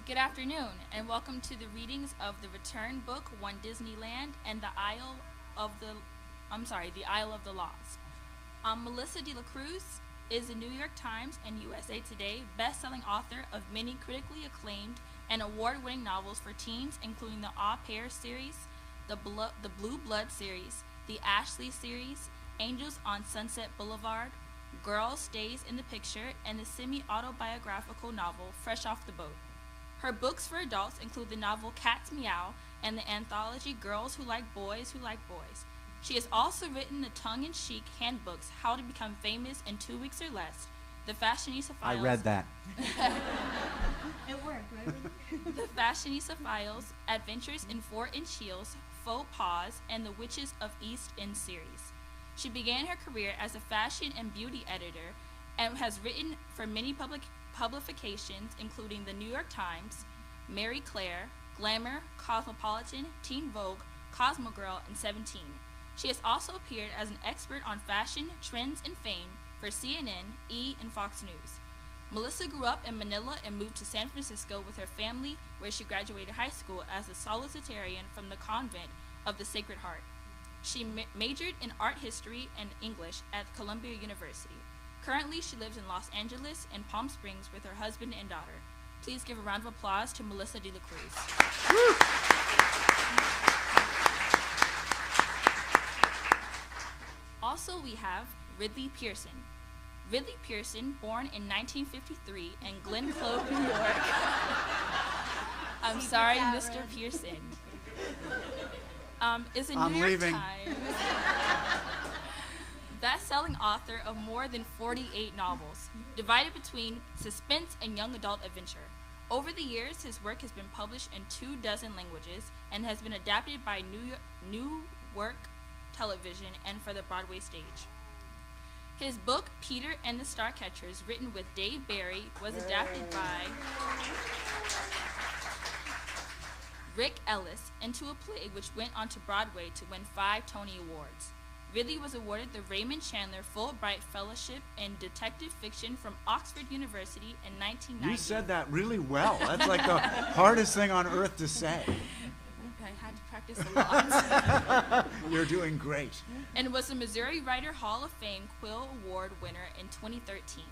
Good afternoon, and welcome to the readings of The Return Book, One Disneyland, and The Isle of the Lost. Melissa de la Cruz is a New York Times and USA Today best-selling author of many critically acclaimed and award-winning novels for teens, including the Au Pair series, the Blue Blood series, the Ashley series, Angels on Sunset Boulevard, Girl Stays in the Picture, and the semi-autobiographical novel Fresh Off the Boat. Her books for adults include the novel Cat's Meow and the anthology Girls Who Like Boys Who Like Boys. She has also written the tongue-in-cheek handbooks How to Become Famous in 2 Weeks or Less, The Fashionista Files. I read that. It worked, right? The Fashionista Files, Adventures in 4-Inch Heels, Faux Pas, and the Witches of East End series. She began her career as a fashion and beauty editor and has written for many publications, including the New York Times, Marie Claire, Glamour, Cosmopolitan, Teen Vogue, Cosmo Girl, and 17. She has also appeared as an expert on fashion, trends, and fame for CNN, E!, and Fox News. Melissa grew up in Manila and moved to San Francisco with her family, where she graduated high school as a solitarian from the convent of the Sacred Heart. She majored in art history and English at Columbia University. Currently, she lives in Los Angeles and Palm Springs with her husband and daughter. Please give a round of applause to Melissa de la Cruz. Woo! Also, we have Ridley Pearson. Ridley Pearson, born in 1953 in Glen Clove, New York. I'm sorry, Mr. Pearson. Is a New York Times best-selling author of more than 48 novels, divided between suspense and young adult adventure. Over the years, his work has been published in 24 languages and has been adapted by New Work Television and for the Broadway stage. His book, Peter and the Starcatchers, written with Dave Barry, was adapted by Rick Ellis into a play which went on to Broadway to win 5 Tony Awards. Ridley was awarded the Raymond Chandler Fulbright Fellowship in Detective Fiction from Oxford University in 1990. You said that really well. That's like the hardest thing on earth to say. I had to practice a lot. You're doing great. And was the Missouri Writer Hall of Fame Quill Award winner in 2013.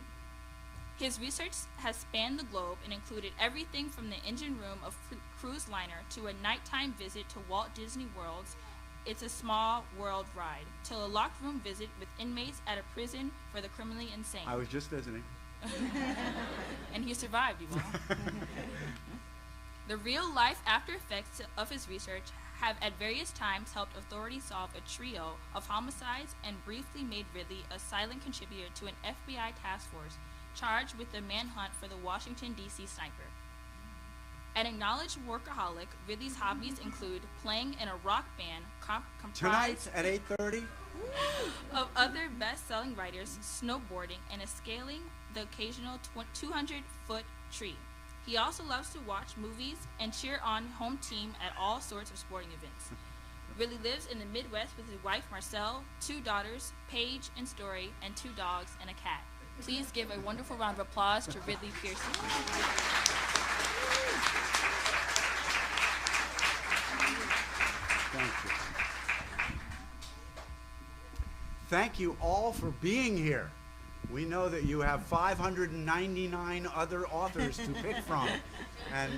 His research has spanned the globe and included everything from the engine room of Cruise liner to a nighttime visit to Walt Disney World's It's a Small World ride, to a locked room visit with inmates at a prison for the criminally insane. I was just visiting. And he survived, you all. The real-life after effects of his research have at various times helped authorities solve a trio of homicides and briefly made Ridley a silent contributor to an FBI task force charged with the manhunt for the Washington, D.C. sniper. An acknowledged workaholic, Ridley's hobbies include playing in a rock band Tonight comprised at 8:30? of other best-selling writers, snowboarding, and scaling the occasional 200-foot tree. He also loves to watch movies and cheer on home team at all sorts of sporting events. Ridley lives in the Midwest with his wife Marcelle, 2 daughters, Paige and Story, and 2 dogs and a cat. Please give a wonderful round of applause to Ridley Pearson. Thank you. Thank you all for being here. We know that you have 599 other authors to pick from. And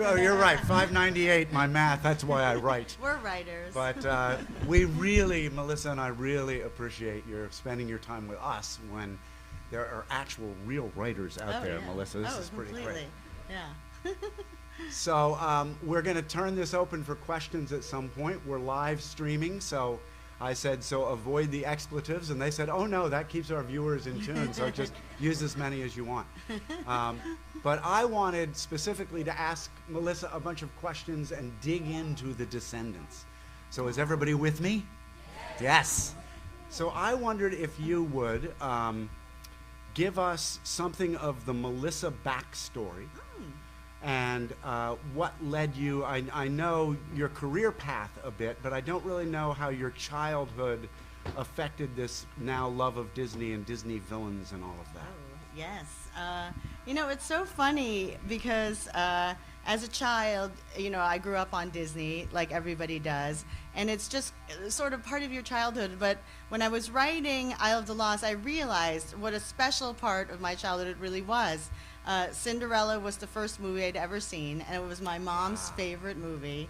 oh, you're right, 598, my math, that's why I write. We're writers. But we really, Melissa and I really appreciate your spending your time with us when there are actual real writers out there, yeah. Melissa. This is pretty completely. great. Yeah. So we're going to turn this open for questions at some point. We're live streaming, so I said, so avoid the expletives, and they said, oh no, that keeps our viewers in tune, so just use as many as you want. But I wanted specifically to ask Melissa a bunch of questions and dig into the descendants. So is everybody with me? Yes. So I wondered if you would give us something of the Melissa backstory. And what led you, I know your career path a bit, but I don't really know how your childhood affected this now love of Disney and Disney villains and all of that. Yes. It's so funny because as a child, I grew up on Disney like everybody does, and it's just sort of part of your childhood. But when I was writing Isle of the Lost, I realized what a special part of my childhood it really was. Cinderella was the first movie I'd ever seen, and it was my mom's favorite movie.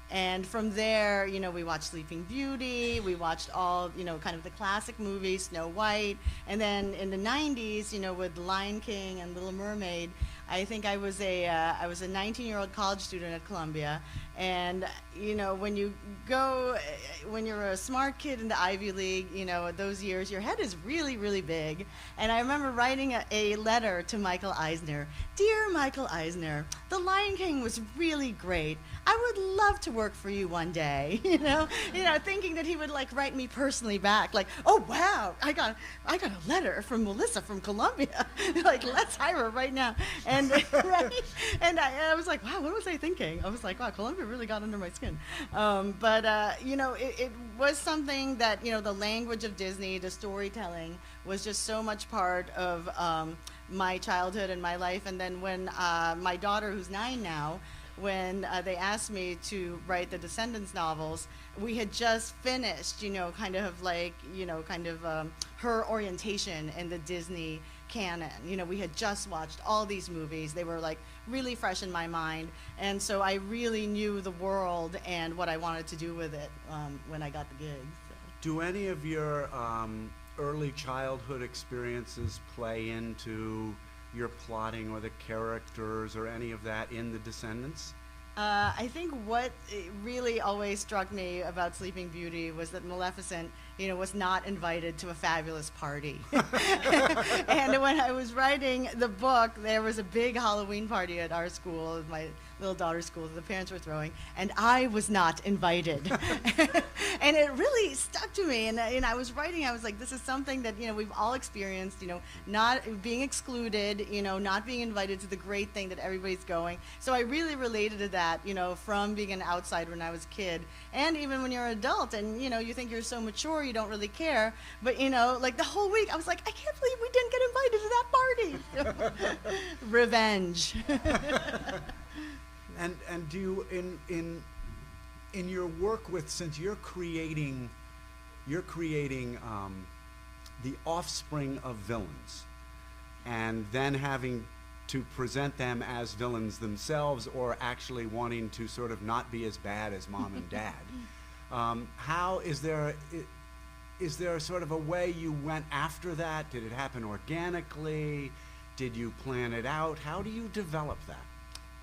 And from there, we watched Sleeping Beauty, we watched all, kind of the classic movies, Snow White, and then in the 90s, with Lion King and Little Mermaid, I think I was a 19-year-old college student at Columbia, and when you're a smart kid in the Ivy League, those years, your head is really, really big. And I remember writing a letter to Michael Eisner. Dear Michael Eisner, The Lion King was really great. I would love to work for you one day. Thinking that he would write me personally back, oh wow, I got a letter from Melissa from Columbia. Let's hire her right now. And right, and I was like, wow, what was I thinking? I was like, wow, Columbia really got under my skin. It was something that the language of Disney, the storytelling, was just so much part of my childhood and my life. And then when my daughter, who's 9 now, when they asked me to write the Descendants novels, we had just finished, her orientation in the Disney canon. We had just watched all these movies. They were really fresh in my mind. And so I really knew the world and what I wanted to do with it when I got the gig. So. Do any of your early childhood experiences play into your plotting or the characters or any of that in The Descendants? I think what really always struck me about Sleeping Beauty was that Maleficent, was not invited to a fabulous party. And when I was writing the book, there was a big Halloween party at our school, my little daughter's school, that the parents were throwing, and I was not invited. And it really stuck to me. And I was writing, I was like, this is something that, we've all experienced, not being excluded, not being invited to the great thing that everybody's going. So I really related to that, from being an outsider when I was a kid. And even when you're an adult and, you think you're so mature, you don't really care. But, the whole week, I was like, I can't believe we didn't get invited to that party. Revenge. And do you in your work with, since you're creating the offspring of villains, and then having to present them as villains themselves, or actually wanting to sort of not be as bad as mom and dad, how is there sort of a way you went after that? Did it happen organically? Did you plan it out? How do you develop that?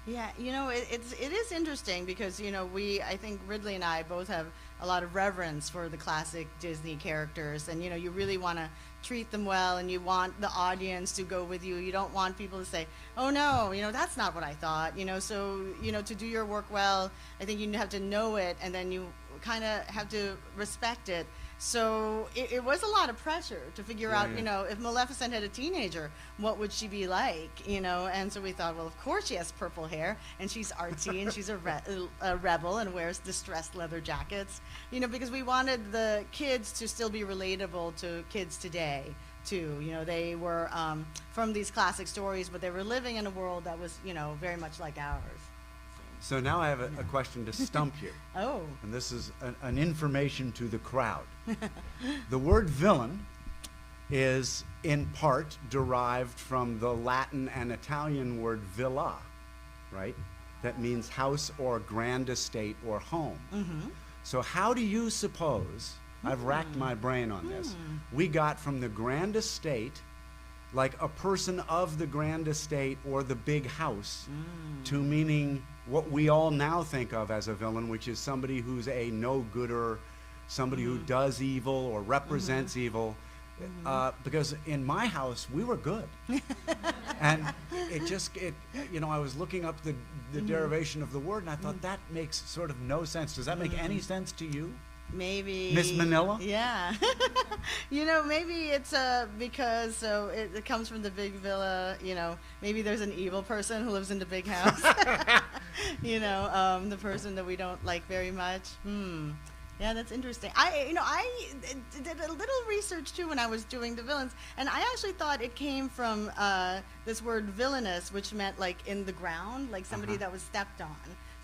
Yeah, it is interesting because, I think Ridley and I both have a lot of reverence for the classic Disney characters, and, you really want to treat them well, and you want the audience to go with you. You don't want people to say, oh no, that's not what I thought, so, to do your work well, I think you have to know it, and then you kind of have to respect it. So it was a lot of pressure to figure out, if Maleficent had a teenager, what would she be like, And so we thought, well, of course she has purple hair, and she's artsy, and she's a rebel, and wears distressed leather jackets, because we wanted the kids to still be relatable to kids today, too. They were from these classic stories, but they were living in a world that was, very much like ours. So now I have a question to stump you. Oh. And this is an information to the crowd. The word villain is in part derived from the Latin and Italian word villa, right? That means house or grand estate or home. Mm-hmm. So how do you suppose, I've racked my brain on this, we got from the grand estate, like a person of the grand estate or the big house, to meaning what we all now think of as a villain, which is somebody who's a no-gooder, somebody who does evil or represents evil. Because in my house, we were good. And I was looking up the derivation of the word, and I thought that makes sort of no sense. Does that make any sense to you? Maybe. Miss Manila? Yeah. Maybe it's because it comes from the big villa, maybe there's an evil person who lives in the big house. The person that we don't like very much. Yeah, that's interesting. Did a little research too when I was doing the villains, and I actually thought it came from this word villainous, which meant like in the ground, like somebody that was stepped on.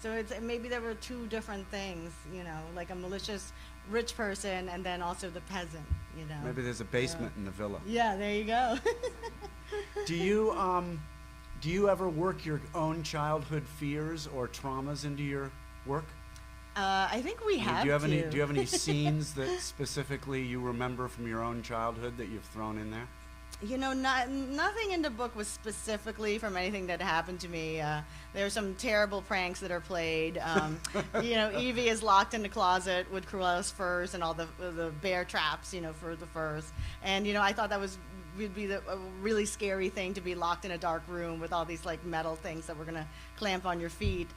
So maybe there were two different things, like a malicious rich person and then also the peasant, Maybe there's a basement in the villa. Yeah, there you go. Do you ever work your own childhood fears or traumas into your work? I think we have Do you have to. any scenes that specifically you remember from your own childhood that you've thrown in there? Nothing in the book was specifically from anything that happened to me. There are some terrible pranks that are played. Evie is locked in the closet with Cruella's furs and all the bear traps, for the furs. And, I thought that would be a really scary thing to be locked in a dark room with all these like metal things that were going to clamp on your feet.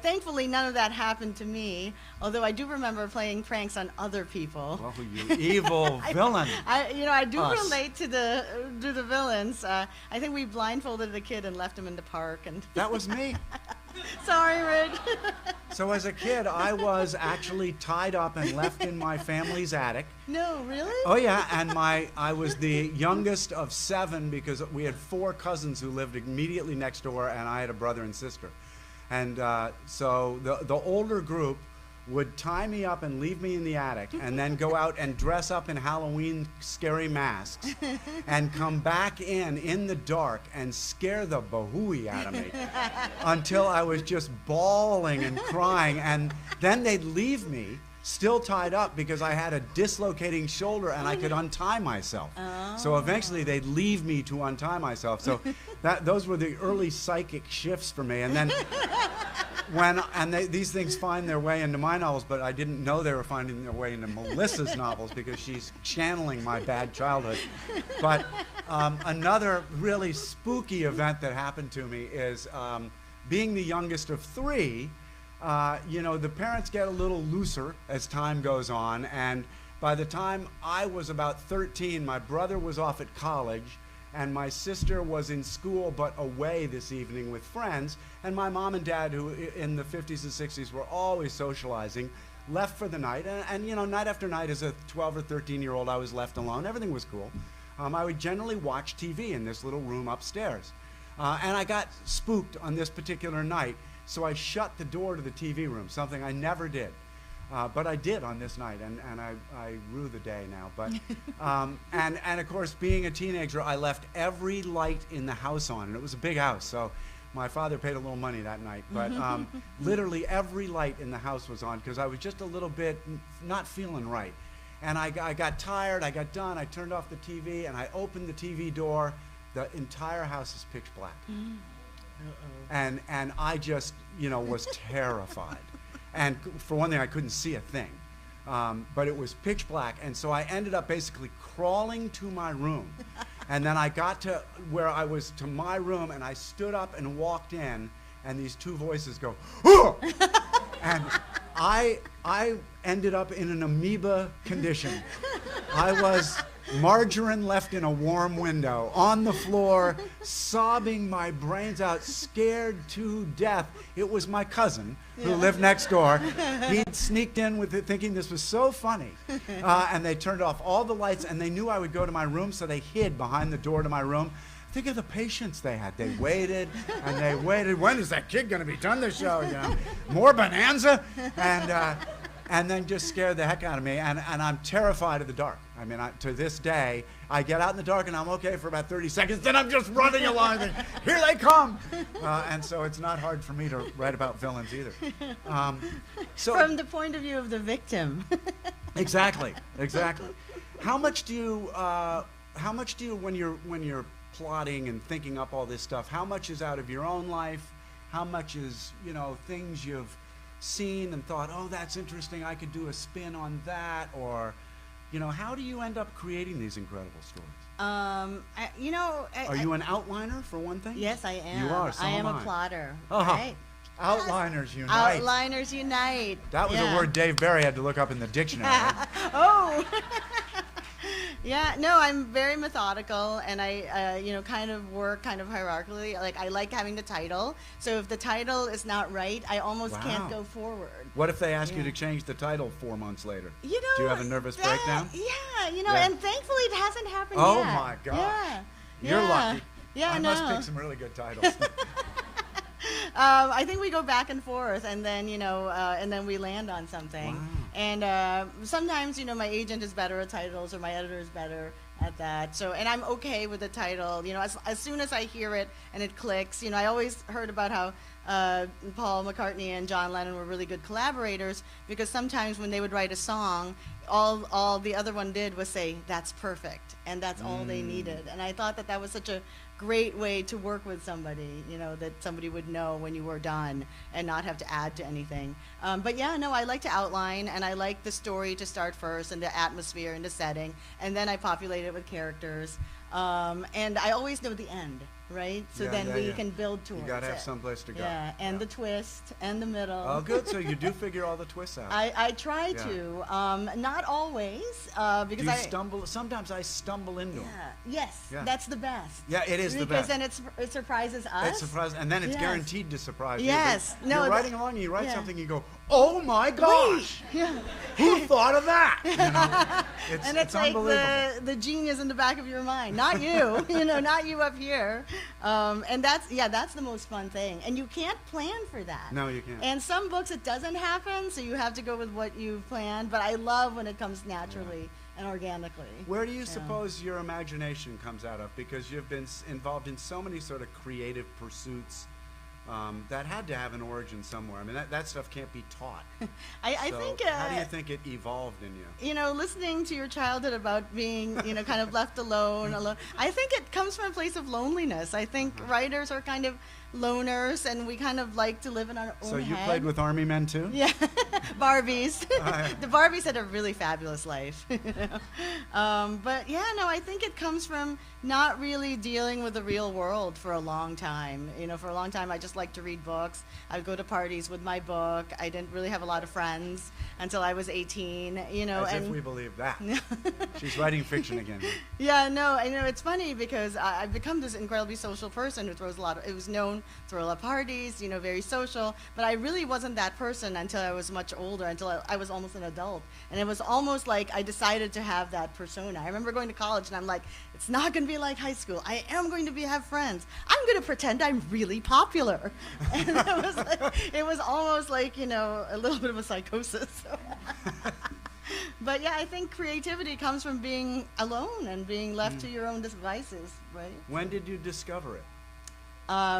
Thankfully, none of that happened to me, although I do remember playing pranks on other people. Oh, you evil villain. I do relate to the villains. I think we blindfolded a kid and left him in the park. And that was me. Sorry, Rid. So as a kid, I was actually tied up and left in my family's attic. No, really? Oh yeah, and I was the youngest of 7 because we had 4 cousins who lived immediately next door, and I had a brother and sister. And so the older group would tie me up and leave me in the attic and then go out and dress up in Halloween scary masks and come back in the dark and scare the bahooey out of me until I was just bawling and crying. And then they'd leave me still tied up because I had a dislocating shoulder and I could untie myself. Oh. So eventually they'd leave me to untie myself. So those were the early psychic shifts for me. And then these things find their way into my novels, but I didn't know they were finding their way into Melissa's novels because she's channeling my bad childhood. But another really spooky event that happened to me is being the youngest of 3. The parents get a little looser as time goes on, and by the time I was about 13, my brother was off at college, and my sister was in school but away this evening with friends, and my mom and dad, who in the 50s and 60s were always socializing, left for the night, and night after night as a 12 or 13-year-old, I was left alone. Everything was cool. I would generally watch TV in this little room upstairs, and I got spooked on this particular night. So I shut the door to the TV room, something I never did. But I did on this night, and I rue the day now. But and of course, being a teenager, I left every light in the house on, and it was a big house, so my father paid a little money that night. But literally every light in the house was on because I was just a little bit not feeling right. And I got tired, I got done, I turned off the TV, and I opened the TV door. The entire house is pitch black. And I just, was terrified. And for one thing, I couldn't see a thing. But it was pitch black. And so I ended up basically crawling to my room. And then I got to where I was to my room, and I stood up and walked in, and these 2 voices go, "Oh!" And I ended up in an amoeba condition. I was margarine left in a warm window, on the floor, sobbing my brains out, scared to death. It was my cousin who lived next door. He'd sneaked in with it thinking this was so funny. And they turned off all the lights, and they knew I would go to my room, so they hid behind the door to my room. Think of the patience they had. They waited, and they waited. When is that kid going to be done this show? More Bonanza? And then just scared the heck out of me, and I'm terrified of the dark. I mean, to this day, I get out in the dark and I'm okay for about 30 seconds, then I'm just running along, and here they come. And so it's not hard for me to write about villains either. So from the point of view of the victim. Exactly. How much do you, when you're plotting and thinking up all this stuff, how much is out of your own life? How much is, things you've seen and thought, oh, that's interesting, I could do a spin on that? Or, how do you end up creating these incredible stories? Are you an outliner, for one thing? Yes, I am. You are, so I am am a plotter. Right? Outliners unite. Outliners unite. That was a word Dave Barry had to look up in the dictionary. Oh. Yeah, no, I'm very methodical, and I, kind of work kind of hierarchically. Like, I like having the title. So if the title is not right, I almost can't go forward. What if they ask you to change the title 4 months later? You know, do you have a nervous breakdown? Yeah, and thankfully it hasn't happened yet. Oh my gosh. Yeah. You're lucky. Yeah, I must pick some really good titles. I think we go back and forth, and then and then we land on something. Wow. And sometimes my agent is better at titles, or my editor is better at that. So, and I'm okay with the title. As soon as I hear it and it clicks. I always heard about how Paul McCartney and John Lennon were really good collaborators, because sometimes when they would write a song, all the other one did was say, "That's perfect," and that's all they needed. And I thought that was such a great way to work with somebody, that somebody would know when you were done and not have to add to anything. But yeah, no, I like to outline, and I like the story to start first, and the atmosphere and the setting, and then I populate it with characters. And I always know the end, right? So then we can build towards it. You gotta have someplace to go. Yeah, and the twist and the middle. Oh, good. So you do figure all the twists out. I try to. Not always, because do you stumble? Sometimes I stumble into them. Yes, Yeah. that's the best. Yeah, it is the best. Because then it surprises us. It's surprising, and then it's guaranteed to surprise you. Yes. But No, you're writing along, and you write something, you go, "Oh my gosh! Who thought of that?" And it's like unbelievable. the genius in the back of your mind, not you. Not you up here. And that's the most fun thing. And you can't plan for that. No, you can't. And some books it doesn't happen, so you have to go with what you've planned. But I love when it comes naturally and organically. Where do you suppose your imagination comes out of? Because you've been involved in so many sort of creative pursuits that had to have an origin somewhere. I mean, that stuff can't be taught. I think. How do you think it evolved in you? Listening to your childhood about being, kind of left alone. I think it comes from a place of loneliness. I think writers are kind of loners, and we kind of like to live in our own So you head. played with army men too? Yeah, Barbies. The Barbies had a really fabulous life. But yeah, no, I think it comes from not really dealing with the real world for a long time. For a long time, I just liked to read books. I would go to parties with my book. I didn't really have a lot of friends until I was 18. As if we believe that. She's writing fiction again. Yeah, no, it's funny because I've become this incredibly social person who throws it was known, throw a lot of parties, very social, but I really wasn't that person until I was much older, until I was almost an adult. And it was almost like I decided to have that persona. I remember going to college and I'm like, it's not going to be like high school. I am going to have friends. I'm going to pretend I'm really popular. And it was almost like, a little bit of a psychosis. But yeah, I think creativity comes from being alone and being left to your own devices, right? When did you discover it?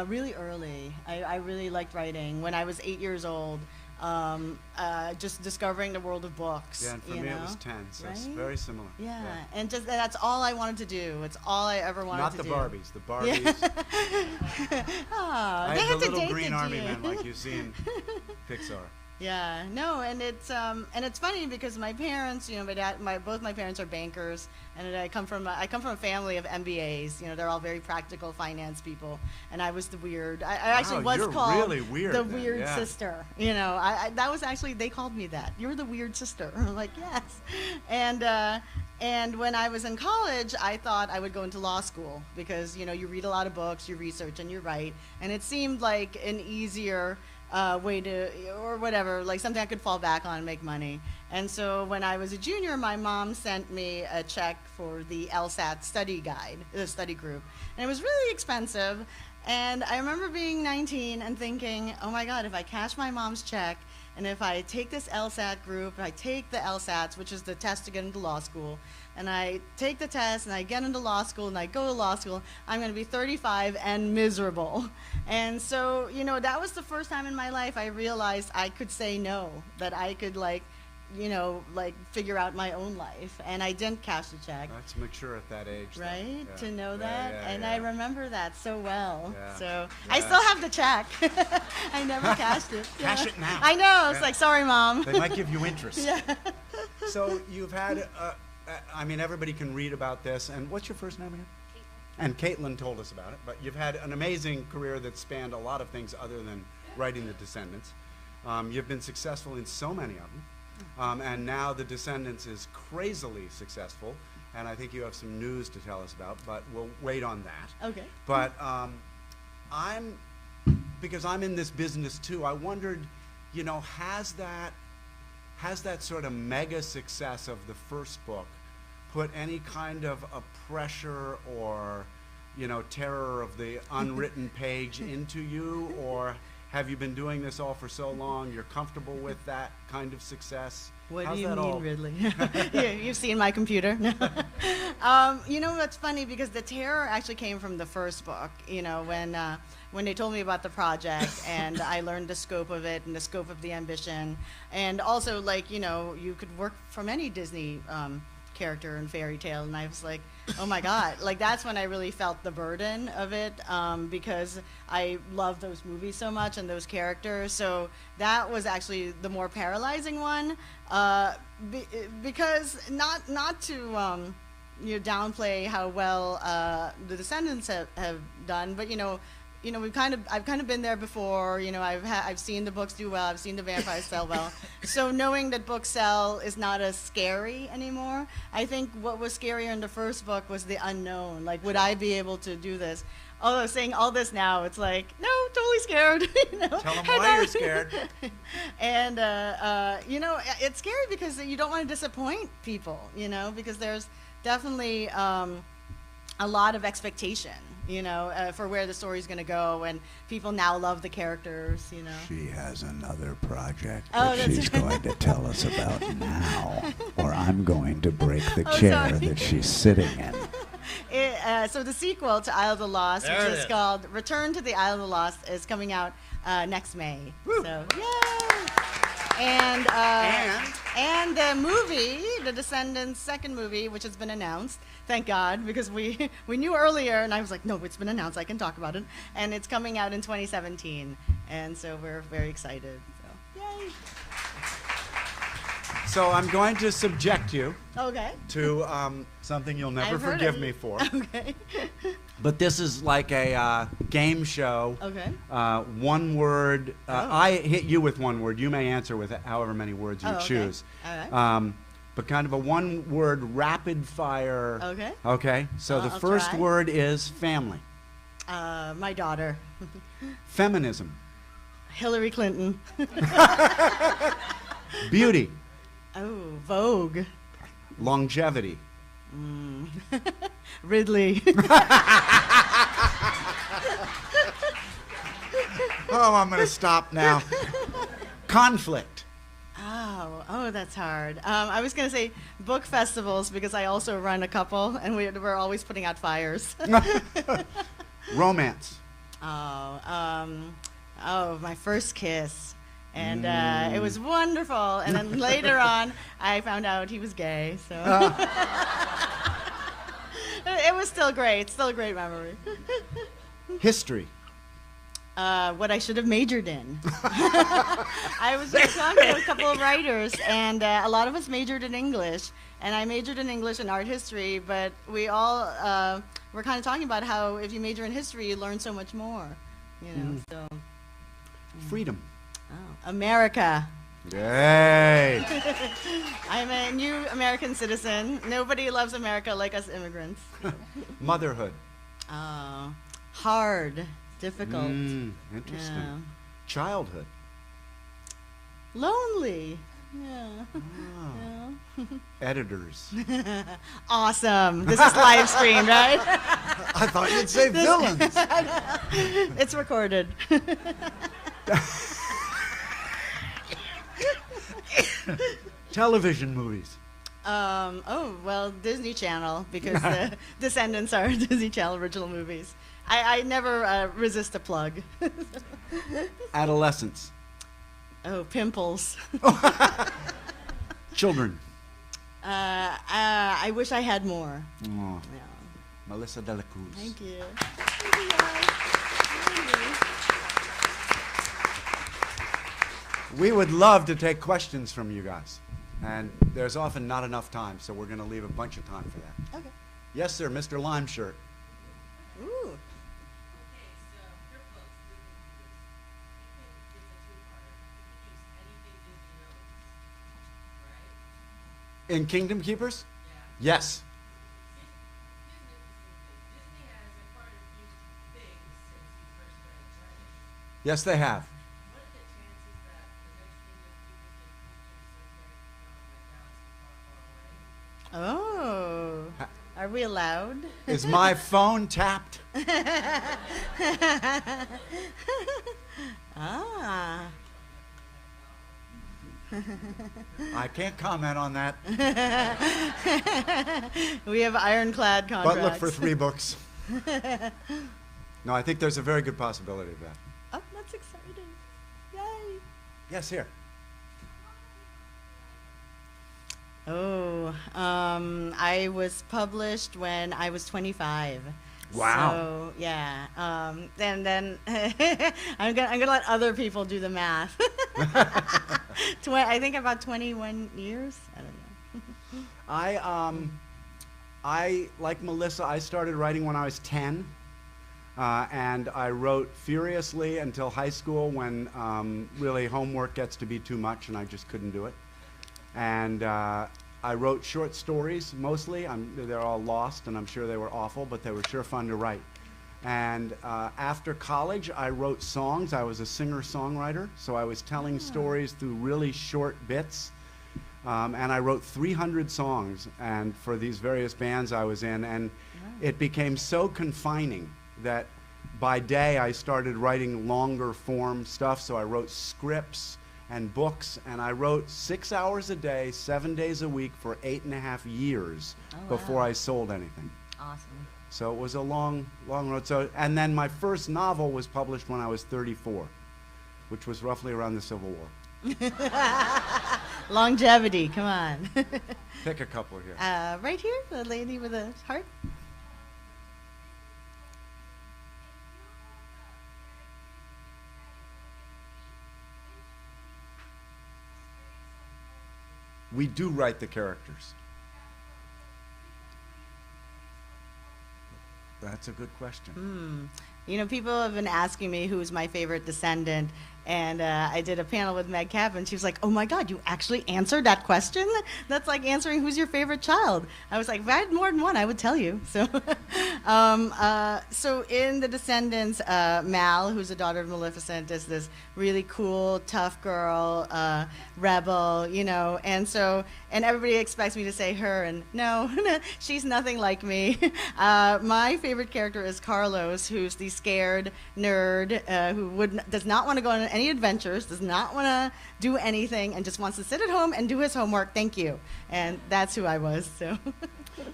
Really early. I really liked writing. When I was 8 years old, just discovering the world of books. Yeah, and for me it was 10, so it's Right? very similar. Yeah, and that's all I wanted to do. It's all I ever wanted to do. Not the Barbies. The Barbies. Oh, I they had had the to little date green the army deer. men like you see in Pixar. Yeah, no, and it's funny because my parents, both my parents are bankers, and I come from a family of MBAs. They're all very practical finance people, and I was the weird. I actually was you're called really weird the then, weird sister. That was actually, they called me that. You're the weird sister. I'm like, yes, and when I was in college, I thought I would go into law school because you read a lot of books, you research, and you write, and it seemed like an easier way to, or whatever, like something I could fall back on and make money. And so when I was a junior, my mom sent me a check for the LSAT study guide, the study group. And it was really expensive. And I remember being 19 and thinking, oh my God, if I cash my mom's check, and if I take this LSAT group, I take the LSATs, which is the test to get into law school, and I take the test and I get into law school and I go to law school, I'm going to be 35 and miserable. And so, that was the first time in my life I realized I could say no, that I could figure out my own life. And I didn't cash the check. That's mature at that age. Right? Yeah. To know that. And yeah. I remember that so well. Yeah. So I still have the check. I never cashed it. Cash it now. I know. It's like, sorry, Mom. They might give you interest. Yeah. So you've had, everybody can read about this. And what's your first name again? And Caitlin told us about it. But you've had an amazing career that spanned a lot of things other than writing The Descendants. You've been successful in so many of them. And now The Descendants is crazily successful. and I think you have some news to tell us about, but we'll wait on that. Okay. But because I'm in this business too, I wondered, you know, has that sort of mega success of the first book put any kind of a pressure or, you know, terror of the unwritten page into you, or have you been doing this all for so long, you're comfortable with that kind of success? What How's do you that mean, all? Ridley? Yeah, you've seen my computer. You know, what's funny, because the terror actually came from the first book. You know, when they told me about the project and I learned the scope of it and the scope of the ambition, and also, like, you know, you could work from any Disney character and fairy tale, and I was like, oh my God, like that's when I really felt the burden of it, because I love those movies so much and those characters. So that was actually the more paralyzing one, because not to you know, downplay how well the Descendants have done, but you know, I've kind of been there before. You know, I've seen the books do well. I've seen the vampires sell well. So knowing that books sell is not as scary anymore. I think what was scarier in the first book was the unknown. Like, would I be able to do this? Although saying all this now, it's like, no, totally scared. You know? Tell them why you're scared. And you know, it's scary because you don't want to disappoint people. You know, because there's definitely a lot of expectation, you know, for where the story's going to go, and people now love the characters, you know. She has another project Oh, that that's she's right. going to tell us about now, or I'm going to break the Oh, chair sorry. that she's sitting in. So the sequel to Isle of the Lost, There which it is is. called Return to the Isle of the Lost, is coming out next May. Woo. So, yay! And the movie, The Descendants' second movie, which has been announced, thank God, because we knew earlier, and I was like, no, it's been announced, I can talk about it, and it's coming out in 2017, and so we're very excited. So, yay! So I'm going to subject you Okay. to something you'll never I've heard forgive of me it. for. Okay. But this is like a game show. Okay. One word. Oh. I hit you with one word. You may answer with however many words you Oh, okay. choose. All right. But kind of a one-word rapid fire. Okay. Okay. So the I'll first try. word is family. My daughter, Feminism. Hillary Clinton. Beauty. Oh, Vogue. Longevity. Ridley. Oh, I'm going to stop now. Conflict. Oh, that's hard. I was going to say book festivals, because I also run a couple, and we're always putting out fires. Romance. My first kiss. And it was wonderful. And then later on, I found out he was gay. So it was still great. Still a great memory. History. What I should have majored in. I was just talking to a couple of writers, and a lot of us majored in English. And I majored in English and art history, but we all were kind of talking about how if you major in history, you learn so much more. You know, so. Freedom. Oh, America. Yay. I'm a new American citizen. Nobody loves America like us immigrants. Motherhood. Oh, hard, difficult. Interesting. Yeah. Childhood. Lonely. Yeah. Ah. Editors. Awesome. This is live streamed, right? I thought you'd say villains. It's recorded. Television movies. Well, Disney Channel, because the Descendants are Disney Channel original movies. I never resist a plug. Adolescence. Oh, pimples. Children. I wish I had more. Oh, Yeah. Melissa de la Cruz. Thank you. We would love to take questions from you guys. And there's often not enough time, so we're going to leave a bunch of time for that. Okay. Yes, sir, Mr. Limeshirt. Ooh. In Kingdom Keepers? Yes. Yes, they have. Oh, are we allowed? Is my phone tapped? Ah. I can't comment on that, We have ironclad contracts. but look for 3 books. No, I think there's a very good possibility of that. Oh, that's exciting. Yay. Yes, here. Oh, I was published when I was 25. Wow. So yeah, then I'm gonna let other people do the math. I think about 21 years. I don't know. I like Melissa. I started writing when I was 10, and I wrote furiously until high school when really homework gets to be too much, and I just couldn't do it. And I wrote short stories mostly. They're all lost, and I'm sure they were awful, but they were sure fun to write. And after college, I wrote songs. I was a singer-songwriter, so I was telling stories through really short bits. And I wrote 300 songs and for these various bands I was in, and it became so confining that by day I started writing longer form stuff, so I wrote scripts and books, and I wrote 6 hours a day, 7 days a week for 8.5 years before I sold anything. Awesome. So it was a long, long road. So, and then my first novel was published when I was 34, which was roughly around the Civil War. Longevity, come on. Pick a couple here. Right here, the lady with the heart. We do write the characters. That's a good question. You know, people have been asking me who's my favorite descendant, and I did a panel with Meg Cap, and she was like, "Oh my God, you actually answered that question? That's like answering who's your favorite child." I was like, "If I had more than one, I would tell you." So, so in the descendants, Mal, who's a daughter of Maleficent, is this really cool, tough girl, rebel, you know, and everybody expects me to say her, and no, she's nothing like me. My favorite character is Carlos, who's the scared nerd who does not want to go on any adventures, does not want to do anything, and just wants to sit at home and do his homework. Thank you. And that's who I was. So.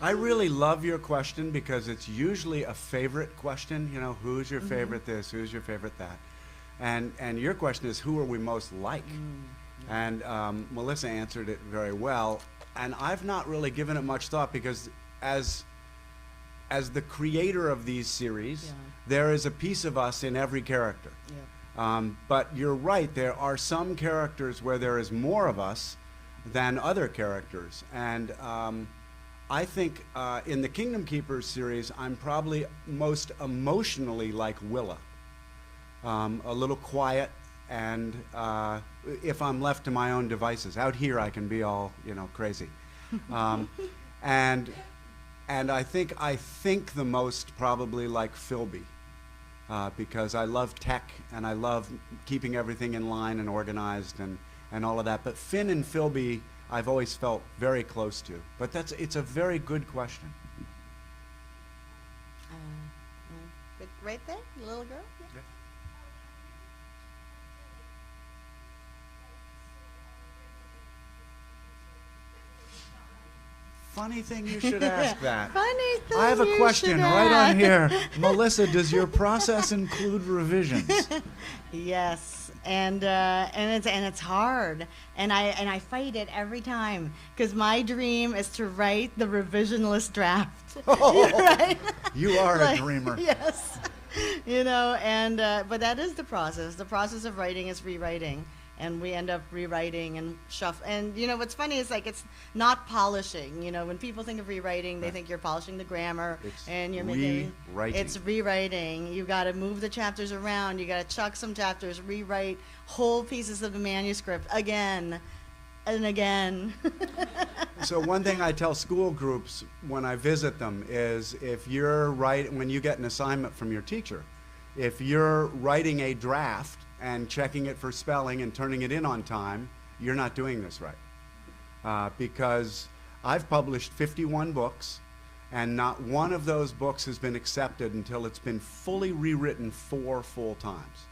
I really love your question because it's usually a favorite question. You know, who's your favorite this? Who's your favorite that? And your question is, who are we most like? And Melissa answered it very well. And I've not really given it much thought because as the creator of these series, there is a piece of us in every character. But you're right, there are some characters where there is more of us than other characters. And I think in the Kingdom Keepers series, I'm probably most emotionally like Willa. A little quiet, and if I'm left to my own devices. Out here I can be all, you know, crazy. And I think the most probably like Philby, because I love tech and I love keeping everything in line and organized and all of that. But Finn and Philby I've always felt very close to. But it's a very good question. Right there, the little girl? Yeah. Funny thing you should ask that. Funny thing I have a you question should right on ask. here. Melissa, does your process include revisions? Yes, and it's hard, and I fight it every time because my dream is to write the revisionless draft. Oh, Right? you are Like, a dreamer. Yes, you know, and but that is the process. The process of writing is rewriting. And we end up rewriting and shuffle. And you know what's funny is like it's not polishing. You know, when people think of rewriting, they think you're polishing the grammar and you're making rewriting. It's rewriting. You got to move the chapters around. You got to chuck some chapters, rewrite whole pieces of the manuscript again and again. So one thing I tell school groups when I visit them is if you're when you get an assignment from your teacher, if you're writing a draft and checking it for spelling and turning it in on time, you're not doing this right. Because I've published 51 books, and not one of those books has been accepted until it's been fully rewritten 4 full times.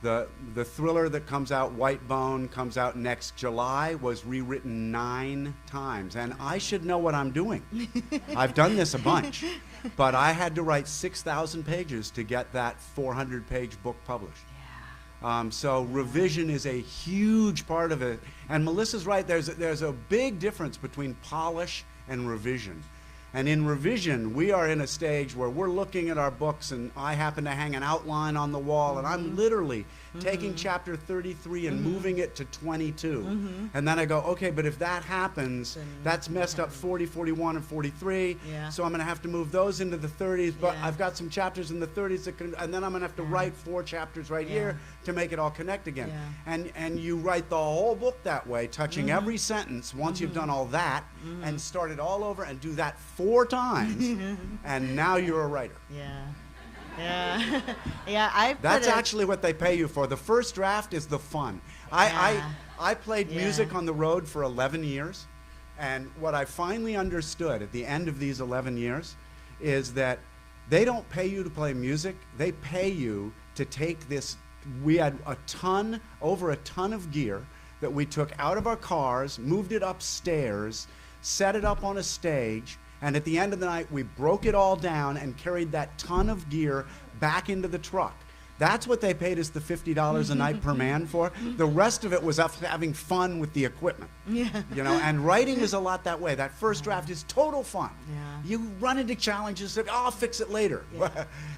The thriller that comes out, White Bone, comes out next July, was rewritten 9 times. And I should know what I'm doing. I've done this a bunch. But I had to write 6,000 pages to get that 400-page book published. So revision is a huge part of it. And Melissa's right, there's a big difference between polish and revision. And in revision, we are in a stage where we're looking at our books, and I happen to hang an outline on the wall, and I'm literally taking chapter 33 and moving it to 22. And then I go, okay, but if that happens, that's messed up 40, 41, and 43. So I'm going to have to move those into the 30s, but I've got some chapters in the 30s, that and then I'm going to have to write 4 chapters right here to make it all connect again. And you write the whole book that way, touching every sentence once you've done all that, and start it all over and do that 4 times, and now you're a writer. That's actually what they pay you for. The first draft is the fun. I played music on the road for 11 years, and what I finally understood at the end of these 11 years is that they don't pay you to play music, they pay you to take this. We had over a ton of gear that we took out of our cars, moved it upstairs, set it up on a stage, and at the end of the night we broke it all down and carried that ton of gear back into the truck. That's what they paid us the $50 a night per man for. The rest of it was us having fun with the equipment. You know, and writing is a lot that way. That first draft is total fun. You run into challenges that, oh, I'll fix it later.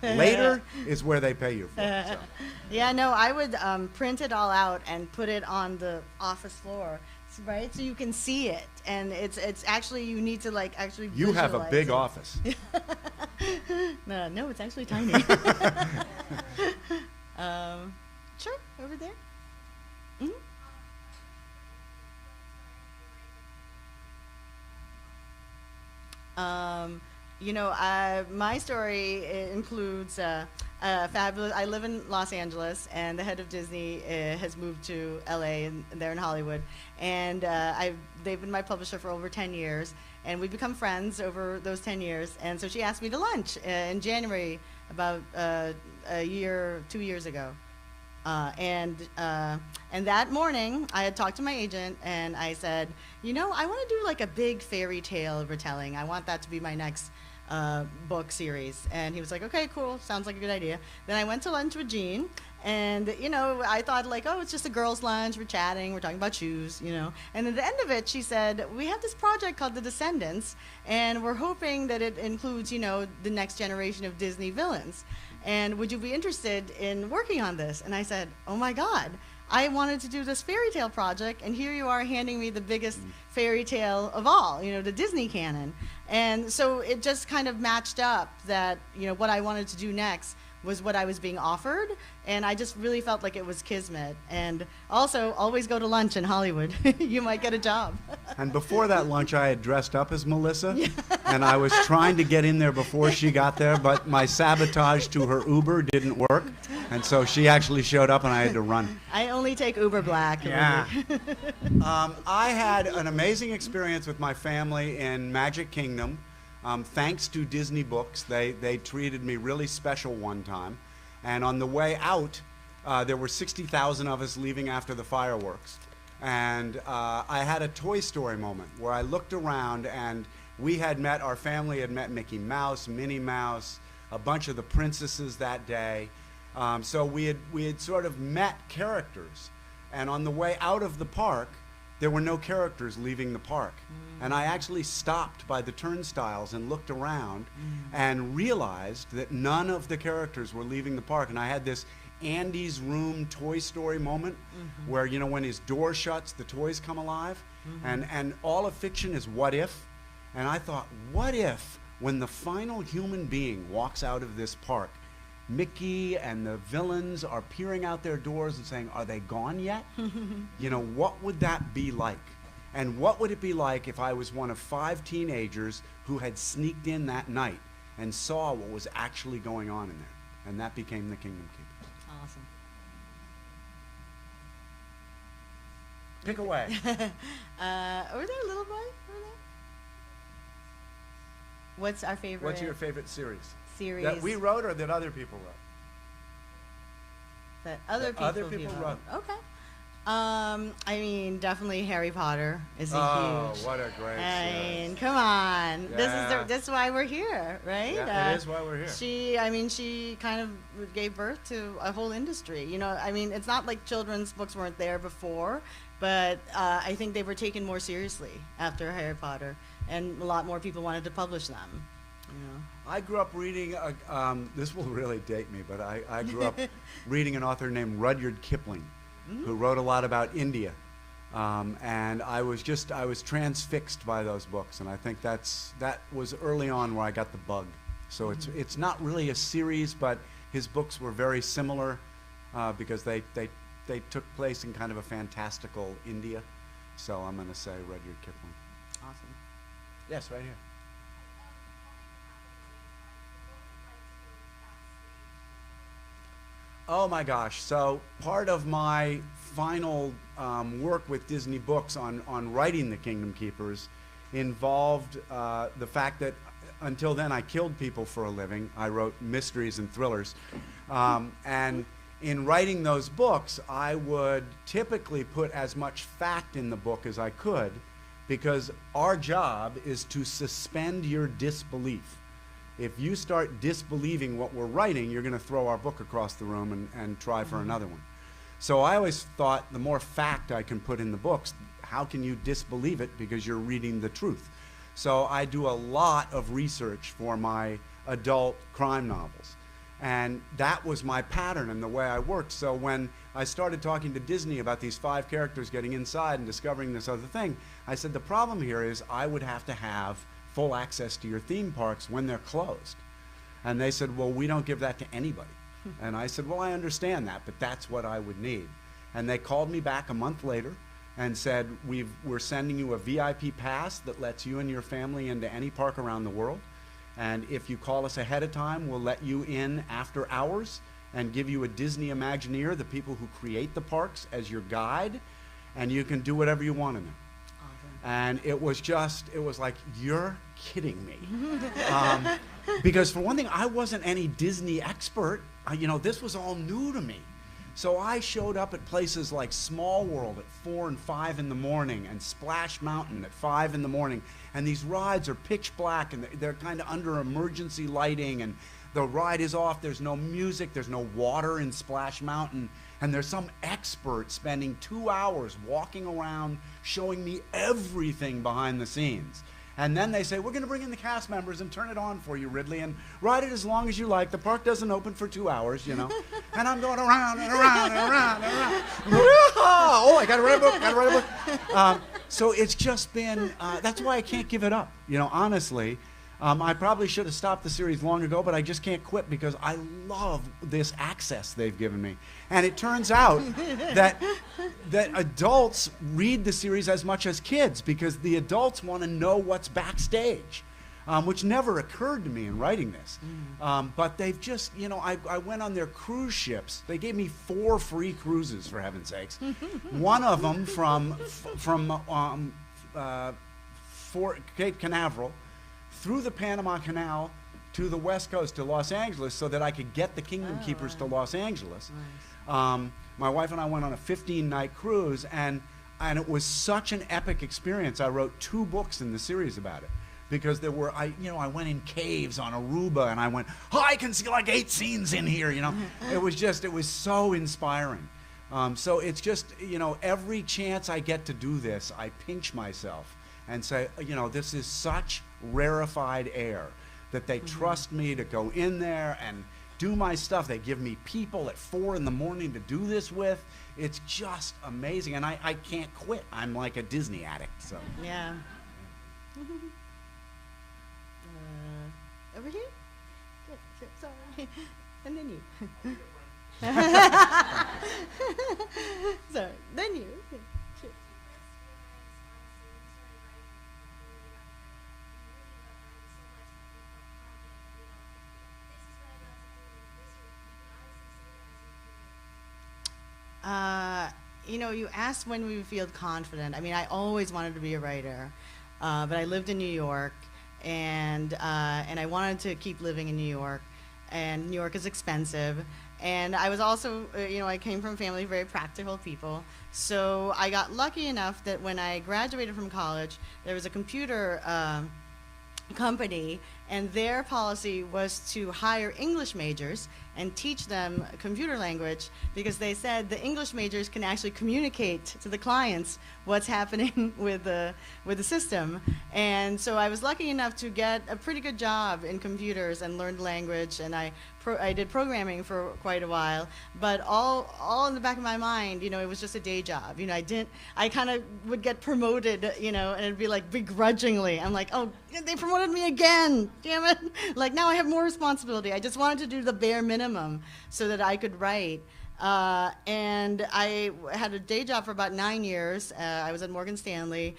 Later is where they pay you for. So. No, I would print it all out and put it on the office floor. Right, so you can see it, and it's actually, you need to like actually. You have a big office. No, it's actually tiny. Sure, over there. My story includes fabulous. I live in Los Angeles, and the head of Disney has moved to LA, and they're in Hollywood. And they've been my publisher for over 10 years, and we've become friends over those 10 years. And so she asked me to lunch in January, about 2 years ago. And that morning, I had talked to my agent, and I said, I want to do like a big fairy tale retelling. I want that to be my next book series. And he was like, okay, cool, sounds like a good idea. Then I went to lunch with Jean, and I thought like, oh, it's just a girls' lunch, we're chatting, we're talking about shoes, And at the end of it, she said, we have this project called The Descendants, and we're hoping that it includes, the next generation of Disney villains. And would you be interested in working on this? And I said, oh my God, I wanted to do this fairy tale project, and here you are handing me the biggest fairy tale of all, the Disney canon. And so it just kind of matched up that, what I wanted to do next was what I was being offered, and I just really felt like it was kismet. And also, always go to lunch in Hollywood. You might get a job. And before that lunch, I had dressed up as Melissa, and I was trying to get in there before she got there, but my sabotage to her Uber didn't work, and so she actually showed up, and I had to run. I only take Uber Black. I had an amazing experience with my family in Magic Kingdom. Thanks to Disney Books, they treated me really special one time. And on the way out, there were 60,000 of us leaving after the fireworks. And I had a Toy Story moment where I looked around, and our family had met Mickey Mouse, Minnie Mouse, a bunch of the princesses that day. So we had sort of met characters. And on the way out of the park, there were no characters leaving the park. And I actually stopped by the turnstiles and looked around and realized that none of the characters were leaving the park. And I had this Andy's Room Toy Story moment where, when his door shuts, the toys come alive. And all of fiction is what if. And I thought, what if when the final human being walks out of this park, Mickey and the villains are peering out their doors and saying, are they gone yet? What would that be like? And what would it be like if I was one of 5 teenagers who had sneaked in that night and saw what was actually going on in there? And that became the Kingdom Keepers. Awesome. Pick away. Over there, little boy. Over there. What's our favorite? What's your favorite series? Series That we wrote or that other people wrote? that other people wrote. Okay. I mean, definitely Harry Potter is a huge. What a great I series. mean, come on. Yeah. This is why we're here, right? Yeah, it is why we're here. She kind of gave birth to a whole industry. You know, I mean, it's not like children's books weren't there before, but I think they were taken more seriously after Harry Potter, and a lot more people wanted to publish them. You know. I grew up reading, this will really date me, but I grew up reading an author named Rudyard Kipling, who wrote a lot about India. And I was transfixed by those books, and I think that was early on where I got the bug. So it's not really a series, but his books were very similar because they took place in kind of a fantastical India. So I'm going to say Rudyard Kipling. Awesome. Yes, right here. Oh my gosh. So part of my final work with Disney Books on writing The Kingdom Keepers involved the fact that until then I killed people for a living. I wrote mysteries and thrillers. And in writing those books, I would typically put as much fact in the book as I could, because our job is to suspend your disbelief. If you start disbelieving what we're writing, you're going to throw our book across the room and try for another one. So I always thought the more fact I can put in the books, how can you disbelieve it because you're reading the truth? So I do a lot of research for my adult crime novels. And that was my pattern and the way I worked. So when I started talking to Disney about these 5 characters getting inside and discovering this other thing, I said the problem here is I would have to have full access to your theme parks when they're closed. And they said, well, we don't give that to anybody. And I said, well, I understand that, but that's what I would need. And they called me back a month later and said, we're sending you a VIP pass that lets you and your family into any park around the world. And if you call us ahead of time, we'll let you in after hours and give you a Disney Imagineer, the people who create the parks, as your guide, and you can do whatever you want in them. And it was like, you're kidding me. Because for one thing, I wasn't any Disney expert. This was all new to me. So I showed up at places like Small World at 4 and 5 in the morning, and Splash Mountain at 5 in the morning. And these rides are pitch black, and they're kind of under emergency lighting, and the ride is off. There's no music. There's no water in Splash Mountain. And there's some expert spending 2 hours walking around showing me everything behind the scenes. And then they say, we're going to bring in the cast members and turn it on for you, Ridley, and ride it as long as you like. The park doesn't open for 2 hours, And I'm going around and around and around and around. Oh, I got to write a book. So it's just been, that's why I can't give it up. Honestly, I probably should have stopped the series long ago, but I just can't quit because I love this access they've given me. And it turns out that adults read the series as much as kids because the adults want to know what's backstage, which never occurred to me in writing this. But they've just, I went on their cruise ships. They gave me 4 free cruises, for heaven's sakes. One of them from Cape Canaveral, through the Panama Canal to the West Coast to Los Angeles so that I could get the Kingdom Keepers to Los Angeles. Nice. My wife and I went on a 15-night cruise, and it was such an epic experience. I wrote 2 books in the series about it because I went in caves on Aruba, and I went, I can see like 8 scenes in here, It was so inspiring. So it's just, every chance I get to do this, I pinch myself and say, this is such rarefied air that they trust me to go in there and do my stuff. They give me people at 4 in the morning to do this with. It's just amazing, and I can't quit. I'm like a Disney addict. So yeah. Over here? Good, sorry. And then you. Sorry, then you. Sure. you asked when we feel confident. I mean, I always wanted to be a writer, but I lived in New York, and I wanted to keep living in New York, and New York is expensive. And I was also, I came from a family of very practical people. So I got lucky enough that when I graduated from college, there was a computer company, and their policy was to hire English majors and teach them computer language, because they said the English majors can actually communicate to the clients what's happening with the system. And so I was lucky enough to get a pretty good job in computers and learned language, and I did programming for quite a while, but all in the back of my mind, it was just a day job. I kind of would get promoted, and it'd be like begrudgingly. I'm like, oh, they promoted me again, damn it. Like, now I have more responsibility. I just wanted to do the bare minimum so that I could write. And I had a day job for about 9 years. I was at Morgan Stanley,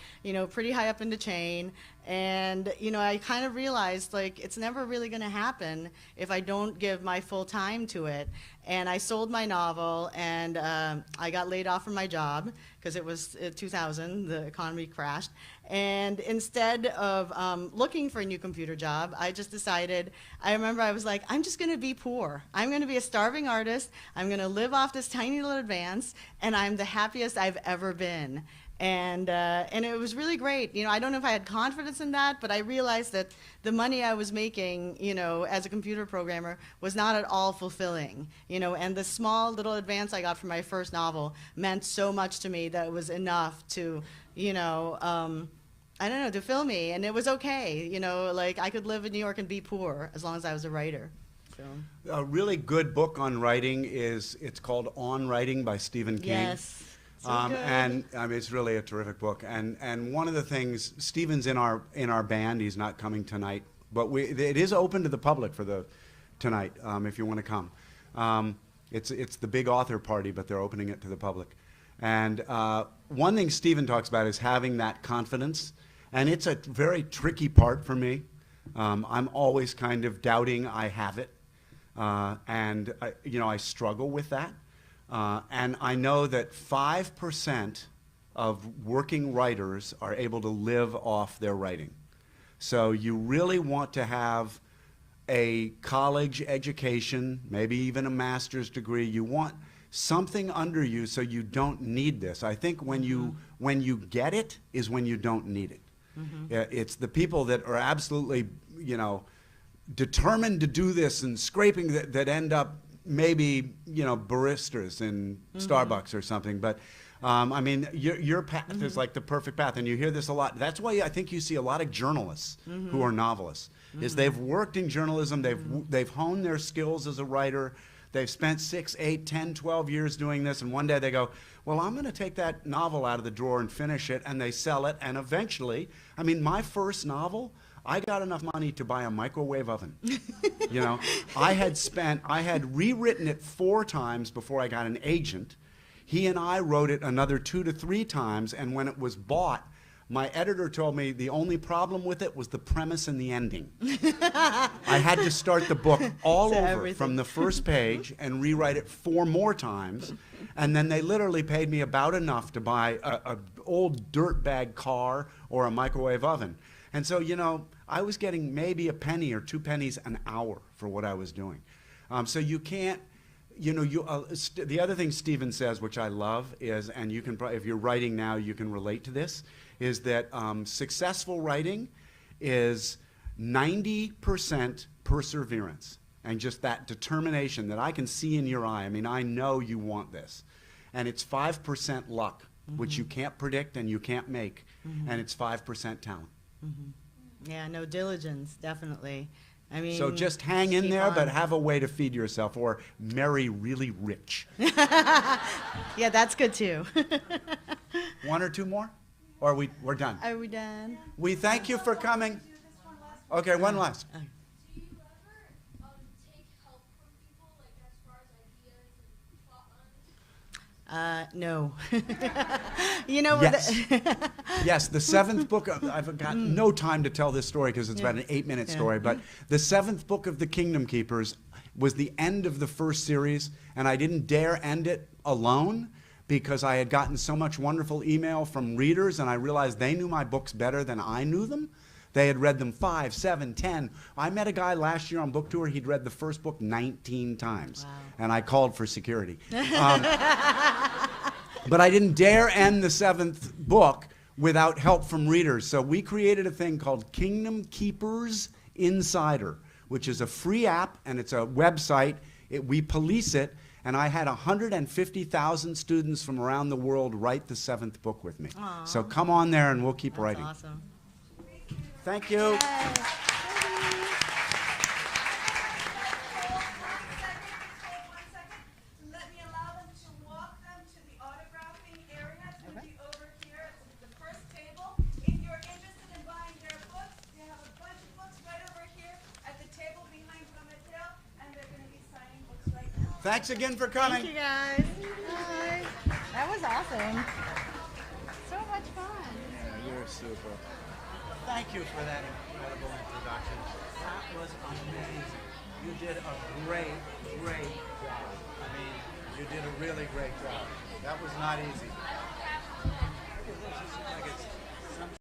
pretty high up in the chain. And, I kind of realized, like, it's never really going to happen if I don't give my full time to it. And I sold my novel, and I got laid off from my job because it was 2000, the economy crashed. And instead of looking for a new computer job, I just decided, I remember I was like, I'm just going to be poor. I'm going to be a starving artist. I'm going to live off this tiny little advance, and I'm the happiest I've ever been. And it was really great. I don't know if I had confidence in that, but I realized that the money I was making, as a computer programmer was not at all fulfilling. And the small little advance I got from my first novel meant so much to me that it was enough to, I don't know, to fill me. And it was okay. Like, I could live in New York and be poor as long as I was a writer. So. A really good book on writing it's called On Writing by Stephen King. Yes. So and I mean, it's really a terrific book. And one of the things, Stephen's in our band. He's not coming tonight, but it is open to the public for tonight if you want to come. It's the big author party, but they're opening it to the public. And one thing Stephen talks about is having that confidence, and it's a very tricky part for me. I'm always kind of doubting I have it, and I struggle with that. And I know that 5% of working writers are able to live off their writing. So you really want to have a college education, maybe even a master's degree. You want something under you so you don't need this. I think when you get it is when you don't need it. Mm-hmm. It's the people that are absolutely, determined to do this and scraping that end up maybe baristas in Starbucks or something, but I mean your path is like the perfect path, and you hear this a lot. That's why I think you see a lot of journalists who are novelists, is they've worked in journalism, they've honed their skills as a writer, they've spent 6, 8, 10, 12 years doing this, and one day they go, well, I'm going to take that novel out of the drawer and finish it, and they sell it, and eventually, I mean, my first novel, I got enough money to buy a microwave oven. I had rewritten it 4 times before I got an agent. He and I wrote it another 2 to 3 times, and when it was bought, my editor told me the only problem with it was the premise and the ending. I had to start the book all over from the first page and rewrite it 4 more times, and then they literally paid me about enough to buy a old dirtbag car or a microwave oven. And so, I was getting maybe a penny or 2 pennies an hour for what I was doing. So you can't, the other thing Stephen says, which I love, is, and you can probably, if you're writing now, you can relate to this, is that successful writing is 90% perseverance and just that determination that I can see in your eye. I mean, I know you want this. And it's 5% luck, which you can't predict and you can't make, and it's 5% talent. Yeah, no, diligence, definitely. I mean, so just hang in there, but have a way to feed yourself, or marry really rich. Yeah, that's good too. 1 or 2 more? Or we're done? Are we done? We thank you for coming. Okay, one last. Do you ever take help from people, like as far as ideas and plot lines? No. Yes. Yes, the 7th book, I've got no time to tell this story because it's about an 8-minute story, but the 7th book of the Kingdom Keepers was the end of the first series, and I didn't dare end it alone because I had gotten so much wonderful email from readers, and I realized they knew my books better than I knew them. They had read them 5, 7, 10. I met a guy last year on book tour. He'd read the first book 19 times. Wow. And I called for security. But I didn't dare end the 7th book without help from readers. So we created a thing called Kingdom Keepers Insider, which is a free app, and it's a website. We police it, and I had 150,000 students from around the world write the 7th book with me. Aw. So come on there, and we'll keep That's writing. awesome. Thank you. Yay. Let me allow them to walk them to the autographing area. It's going to be over here at the first table. If you're interested in buying their books, they have a bunch of books right over here at the table behind Mateo, and they're going to be signing books right now. Thanks again for coming. Thank you guys. Bye. That was awesome. So much fun. Yeah, you're super. Thank you for that incredible introduction. That was amazing. You did a great, great job. I mean, you did a really great job. That was not easy.